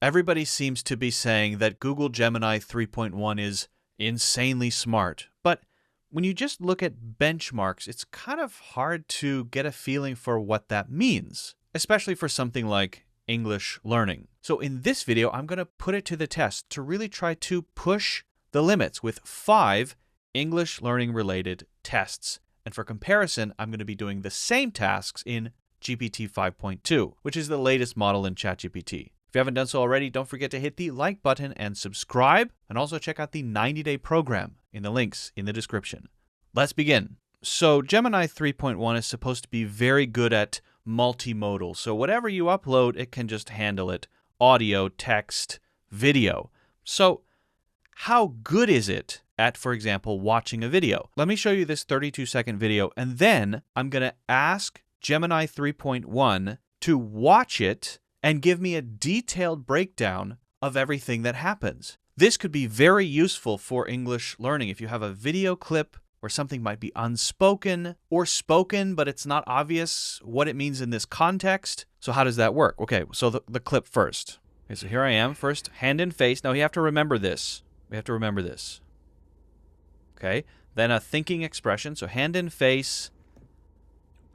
Everybody seems to be saying that Google Gemini 3.1 is insanely smart. But when you just look at benchmarks, it's kind of hard to get a feeling for what that means, especially for something like English learning. So in this video, I'm going to put it to the test to really try to push the limits with 5 English learning related tests. And for comparison, I'm going to be doing the same tasks in GPT-5.2, which is the latest model in ChatGPT. If you haven't done so already, don't forget to hit the like button and subscribe, and also check out the 90-day program in the links in the description. Let's begin. So Gemini 3.1 is supposed to be very good at multimodal. So whatever you upload, it can just handle it. Audio, text, video. So how good is it at, for example, watching a video? Let me show you this 32-second video, and then I'm going to ask Gemini 3.1 to watch it and give me a detailed breakdown of everything that happens. This could be very useful for English learning if you have a video clip where something might be unspoken or spoken, but it's not obvious what it means in this context. So how does that work? Okay, so the clip first. Okay, so here I am, first hand and face. Now you have to remember this. We have to remember this. Okay, then a thinking expression. So hand and face,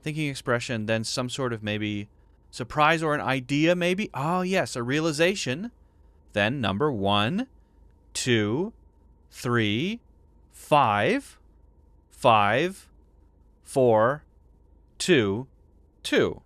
thinking expression, then some sort of maybe surprise or an idea maybe. Oh yes, a realization. Then number 1, 2, 3, 5, 5, 4, 2, 2.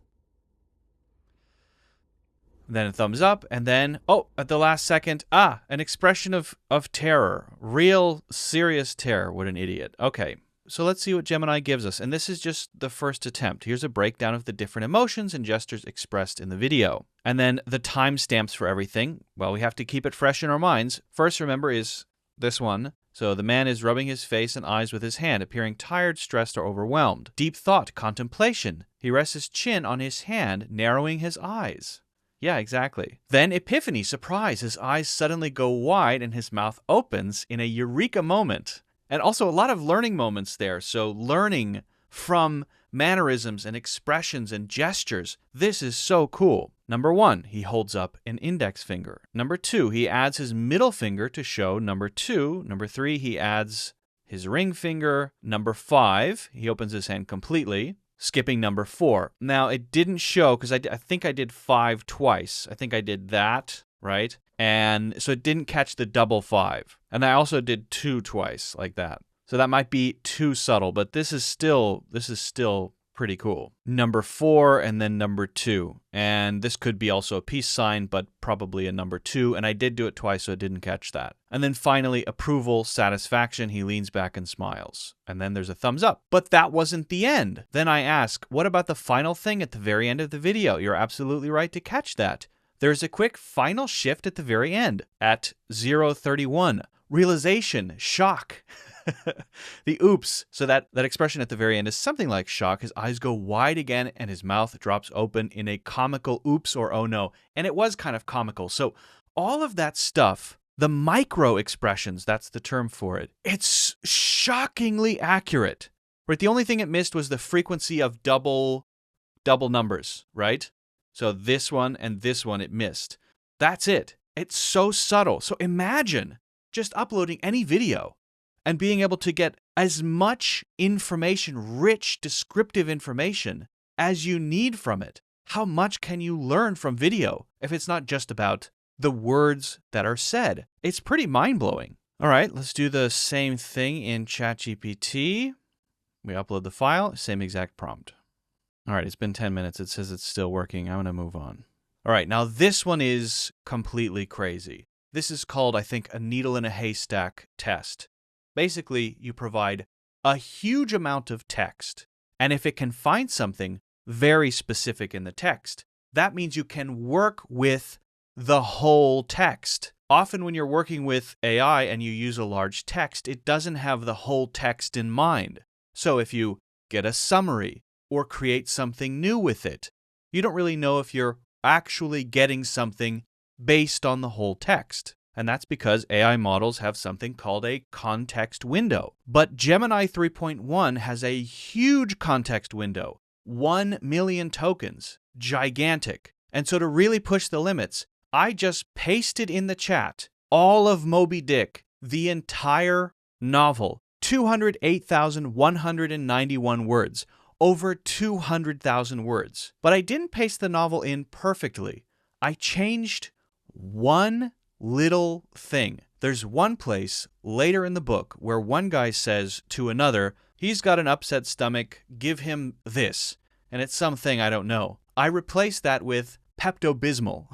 Then a thumbs up, and then, oh, at the last second, an expression of terror. Real serious terror. What an idiot. Okay. So let's see what Gemini gives us. And this is just the first attempt. Here's a breakdown of the different emotions and gestures expressed in the video. And then the timestamps for everything. Well, we have to keep it fresh in our minds. First, remember, is this one. So the man is rubbing his face and eyes with his hand, appearing tired, stressed, or overwhelmed. Deep thought, contemplation. He rests his chin on his hand, narrowing his eyes. Yeah, exactly. Then epiphany, surprise. His eyes suddenly go wide and his mouth opens in a eureka moment. And also a lot of learning moments there. So learning from mannerisms and expressions and gestures. This is so cool. Number 1, he holds up an index finger. Number 2, he adds his middle finger to show number 2. Number 3, he adds his ring finger. Number 5, he opens his hand completely, skipping number 4. Now, it didn't show because I think I did 5 twice. I think I did that, right? And so it didn't catch the double 5. And I also did 2 twice like that. So that might be too subtle, but this is still pretty cool. Number 4 and then number 2. And this could be also a peace sign, but probably a number 2. And I did do it twice, so it didn't catch that. And then finally, approval, satisfaction. He leans back and smiles. And then there's a thumbs up. But that wasn't the end. Then I ask, what about the final thing at the very end of the video? You're absolutely right to catch that. There's a quick final shift at the very end at 0:31. Realization, shock. The oops. So that expression at the very end is something like shock. His eyes go wide again and his mouth drops open in a comical oops or oh no. And it was kind of comical. So all of that stuff, the micro expressions, that's the term for it. It's shockingly accurate. Right? The only thing it missed was the frequency of double numbers, right? So this one and this one it missed. That's it. It's so subtle. So imagine just uploading any video and being able to get as much information, rich, descriptive information as you need from it. How much can you learn from video if it's not just about the words that are said? It's pretty mind-blowing. All right, let's do the same thing in ChatGPT. We upload the file, same exact prompt. All right, it's been 10 minutes. It says it's still working. I'm going to move on. All right, now this one is completely crazy. This is called, I think, a needle in a haystack test. Basically, you provide a huge amount of text, and if it can find something very specific in the text, that means you can work with the whole text. Often when you're working with AI and you use a large text, it doesn't have the whole text in mind. So if you get a summary or create something new with it, you don't really know if you're actually getting something based on the whole text. And that's because AI models have something called a context window. But Gemini 3.1 has a huge context window, 1 million tokens, gigantic. And so to really push the limits, I just pasted in the chat all of Moby Dick, the entire novel, 208,191 words, over 200,000 words. But I didn't paste the novel in perfectly. I changed one little thing. There's one place later in the book where one guy says to another, he's got an upset stomach, give him this. And it's something I don't know. I replaced that with Pepto-Bismol.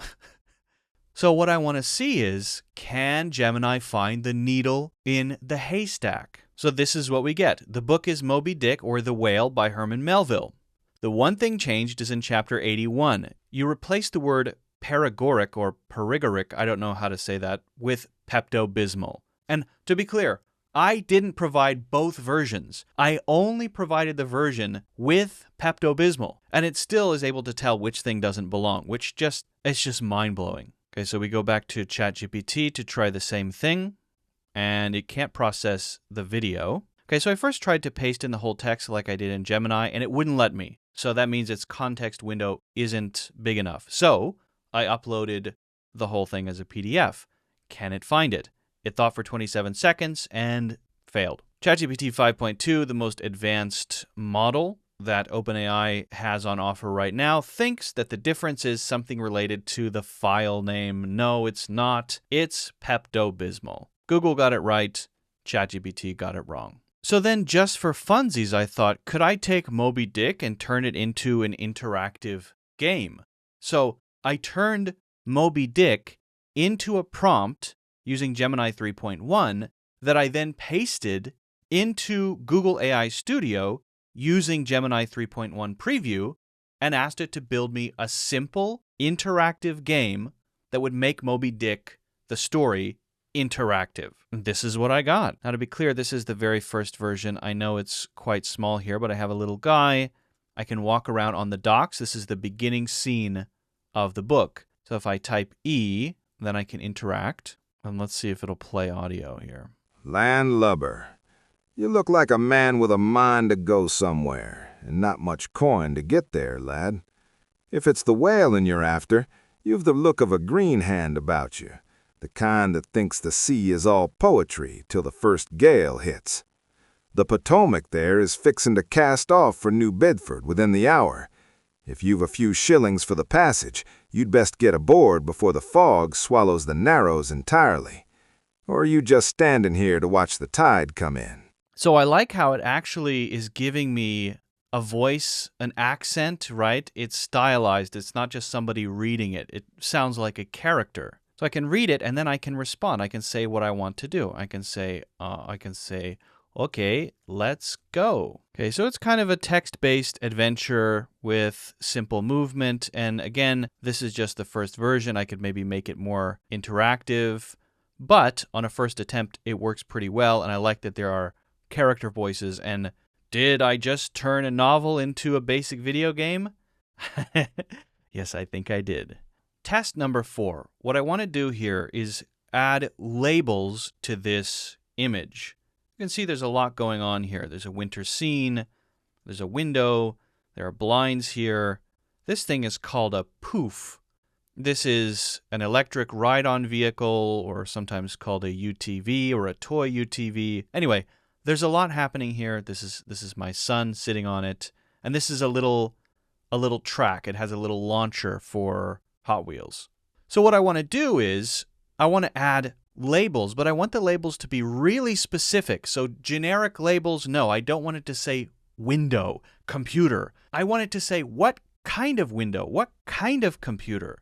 So what I want to see is, can Gemini find the needle in the haystack? So this is what we get. The book is Moby Dick, or The Whale by Herman Melville. The one thing changed is in chapter 81. You replace the word paregoric or perigoric, I don't know how to say that, with Pepto-Bismol. And to be clear, I didn't provide both versions. I only provided the version with Pepto-Bismol. And it still is able to tell which thing doesn't belong, which it's just mind-blowing. Okay, so we go back to ChatGPT to try the same thing, and it can't process the video. Okay, so I first tried to paste in the whole text like I did in Gemini, and it wouldn't let me. So that means its context window isn't big enough. So I uploaded the whole thing as a PDF. Can it find it? It thought for 27 seconds and failed. ChatGPT 5.2, the most advanced model that OpenAI has on offer right now, thinks that the difference is something related to the file name. No, it's not. It's Pepto-Bismol. Google got it right. ChatGPT got it wrong. So then, just for funsies, I thought, could I take Moby Dick and turn it into an interactive game? So I turned Moby Dick into a prompt using Gemini 3.1 that I then pasted into Google AI Studio using Gemini 3.1 Preview and asked it to build me a simple, interactive game that would make Moby Dick, the story, interactive. This is what I got. Now, to be clear, this is the very first version. I know it's quite small here, but I have a little guy. I can walk around on the docks. This is the beginning scene of the book. So if I type E, then I can interact. And let's see if it'll play audio here. Landlubber, you look like a man with a mind to go somewhere, and not much coin to get there, lad. If it's the whale you're after, you've the look of a green hand about you, the kind that thinks the sea is all poetry till the first gale hits. The Potomac there is fixin' to cast off for New Bedford within the hour. If you've a few shillings for the passage, you'd best get aboard before the fog swallows the Narrows entirely. Or are you just standing here to watch the tide come in? So I like how it actually is giving me a voice, an accent, right? It's stylized. It's not just somebody reading it. It sounds like a character. So I can read it and then I can respond. I can say what I want to do. I can say, okay, let's go. Okay, so it's kind of a text-based adventure with simple movement. And again, this is just the first version. I could maybe make it more interactive. But on a first attempt, it works pretty well. And I like that there are character voices. And did I just turn a novel into a basic video game? Yes, I think I did. Test number 4. What I want to do here is add labels to this image. You can see there's a lot going on here. There's a winter scene, there's a window, there are blinds here. This thing is called a poof. This is an electric ride-on vehicle, or sometimes called a UTV or a toy UTV. Anyway, there's a lot happening here. This is my son sitting on it, and this is a little track. It has a little launcher for Hot Wheels. So what I want to do is I want to add labels, but I want the labels to be really specific. So generic labels, no, I don't want it to say window, computer. I want it to say what kind of window, what kind of computer.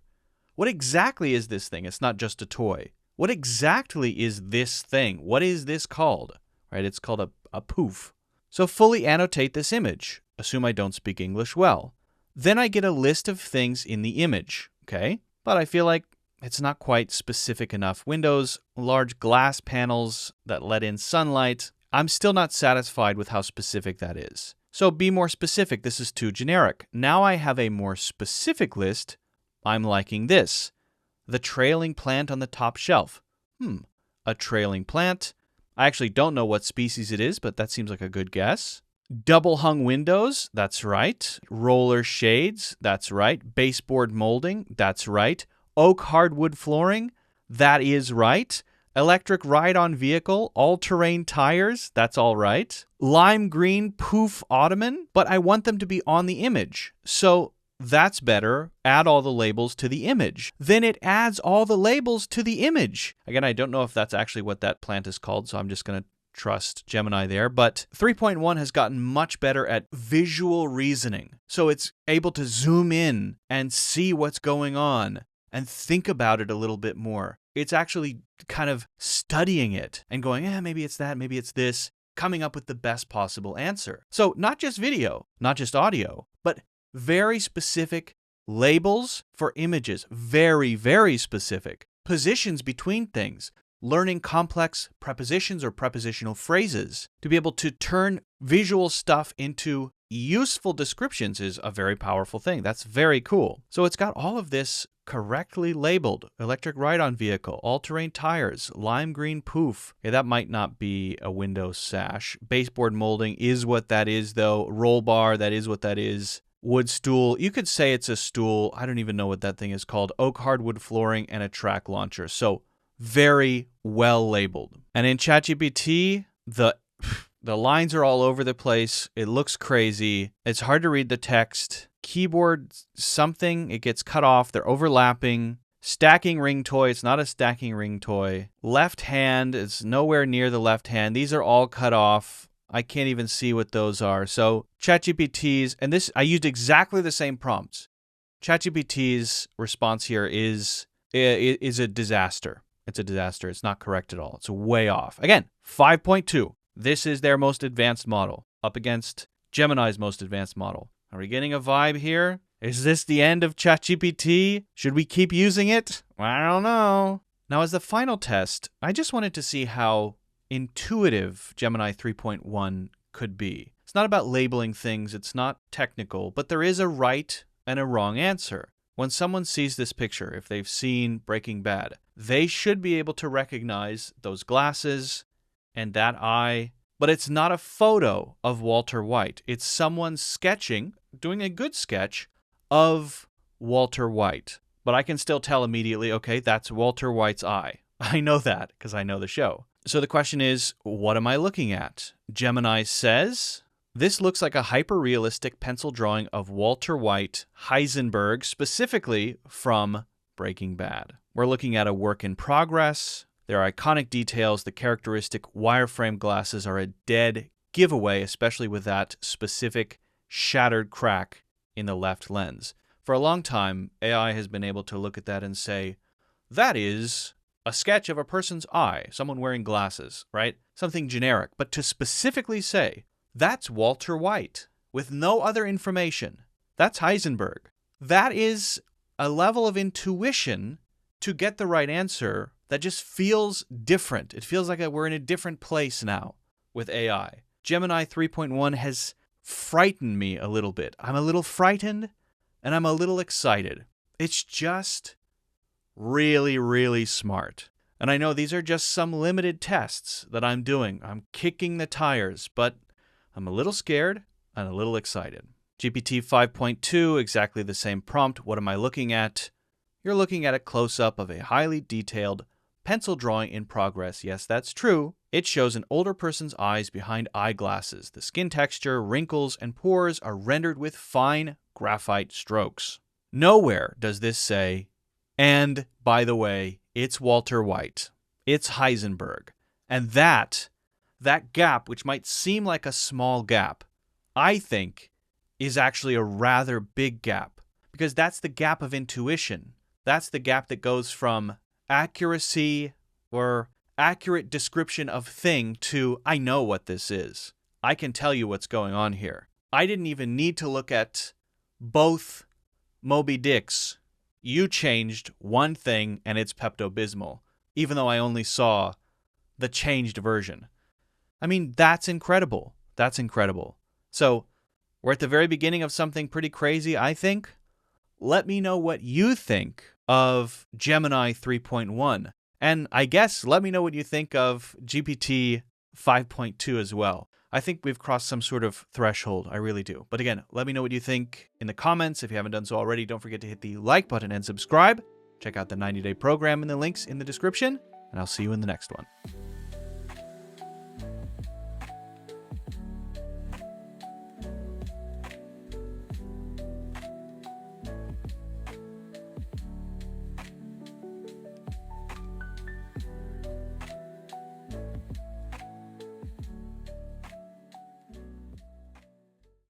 What exactly is this thing? It's not just a toy. What exactly is this thing? What is this called? Right? It's called a poof. So fully annotate this image. Assume I don't speak English well. Then I get a list of things in the image, okay? But I feel like it's not quite specific enough. Windows, large glass panels that let in sunlight. I'm still not satisfied with how specific that is. So be more specific. This is too generic. Now I have a more specific list. I'm liking this. The trailing plant on the top shelf. A trailing plant. I actually don't know what species it is, but that seems like a good guess. Double hung windows. That's right. Roller shades. That's right. Baseboard molding. That's right. Oak hardwood flooring, that is right. Electric ride-on vehicle, all-terrain tires, that's all right. Lime green poof ottoman, but I want them to be on the image. So that's better. Add all the labels to the image. Then it adds all the labels to the image. Again, I don't know if that's actually what that plant is called, so I'm just going to trust Gemini there. But 3.1 has gotten much better at visual reasoning. So it's able to zoom in and see what's going on and think about it a little bit more. It's actually kind of studying it and going, maybe it's that, maybe it's this, coming up with the best possible answer. So not just video, not just audio, but very specific labels for images, very, very specific. Positions between things, learning complex prepositions or prepositional phrases. To be able to turn visual stuff into useful descriptions is a very powerful thing. That's very cool. So it's got all of this correctly labeled. Electric ride-on vehicle, all-terrain tires, lime green poof. Okay, that might not be a window sash. Baseboard molding is what that is, though. Roll bar, that is what that is. Wood stool, you could say it's a stool. I don't even know what that thing is called. Oak hardwood flooring and a track launcher. So very well labeled. And in ChatGPT, the lines are all over the place. It looks crazy. It's hard to read the text. Keyboard something, it gets cut off. They're overlapping. Stacking ring toy, it's not a stacking ring toy. Left hand, it's nowhere near the left hand. These are all cut off. I can't even see what those are. So ChatGPT's, and this, I used exactly the same prompts. ChatGPT's response here is a disaster. It's a disaster. It's not correct at all. It's way off. Again, 5.2. This is their most advanced model up against Gemini's most advanced model. Are we getting a vibe here? Is this the end of ChatGPT? Should we keep using it? I don't know. Now, as the final test, I just wanted to see how intuitive Gemini 3.1 could be. It's not about labeling things. It's not technical, but there is a right and a wrong answer. When someone sees this picture, if they've seen Breaking Bad, they should be able to recognize those glasses and that eye. But it's not a photo of Walter White. It's someone sketching, doing a good sketch of Walter White. But I can still tell immediately, okay, that's Walter White's eye. I know that because I know the show. So the question is, what am I looking at? Gemini says, this looks like a hyper-realistic pencil drawing of Walter White, Heisenberg, specifically from Breaking Bad. We're looking at a work in progress. There are iconic details. The characteristic wireframe glasses are a dead giveaway, especially with that specific shattered crack in the left lens. For a long time, AI has been able to look at that and say, that is a sketch of a person's eye, someone wearing glasses, right? Something generic. But to specifically say, that's Walter White, with no other information. That's Heisenberg. That is a level of intuition to get the right answer that just feels different. It feels like we're in a different place now with AI. Gemini 3.1 has frightened me a little bit. I'm a little frightened and I'm a little excited. It's just really, really smart. And I know these are just some limited tests that I'm doing. I'm kicking the tires, but I'm a little scared and a little excited. GPT 5.2, exactly the same prompt. What am I looking at? You're looking at a close-up of a highly detailed pencil drawing in progress. Yes, that's true. It shows an older person's eyes behind eyeglasses. The skin texture, wrinkles, and pores are rendered with fine graphite strokes. Nowhere does this say, and by the way, it's Walter White. It's Heisenberg. And that gap, which might seem like a small gap, I think is actually a rather big gap, because that's the gap of intuition. That's the gap that goes from accuracy or accurate description of thing to I know what this is. I can tell you what's going on here. I didn't even need to look at both Moby Dicks. You changed one thing and it's Pepto-Bismol, even though I only saw the changed version. I mean, that's incredible. That's incredible. So we're at the very beginning of something pretty crazy, I think. Let me know what you think of Gemini 3.1. And I guess let me know what you think of GPT 5.2 as well. I think we've crossed some sort of threshold. I really do. But again, let me know what you think in the comments. If you haven't done so already, don't forget to hit the like button and subscribe. Check out the 90-day program in the links in the description, and I'll see you in the next one.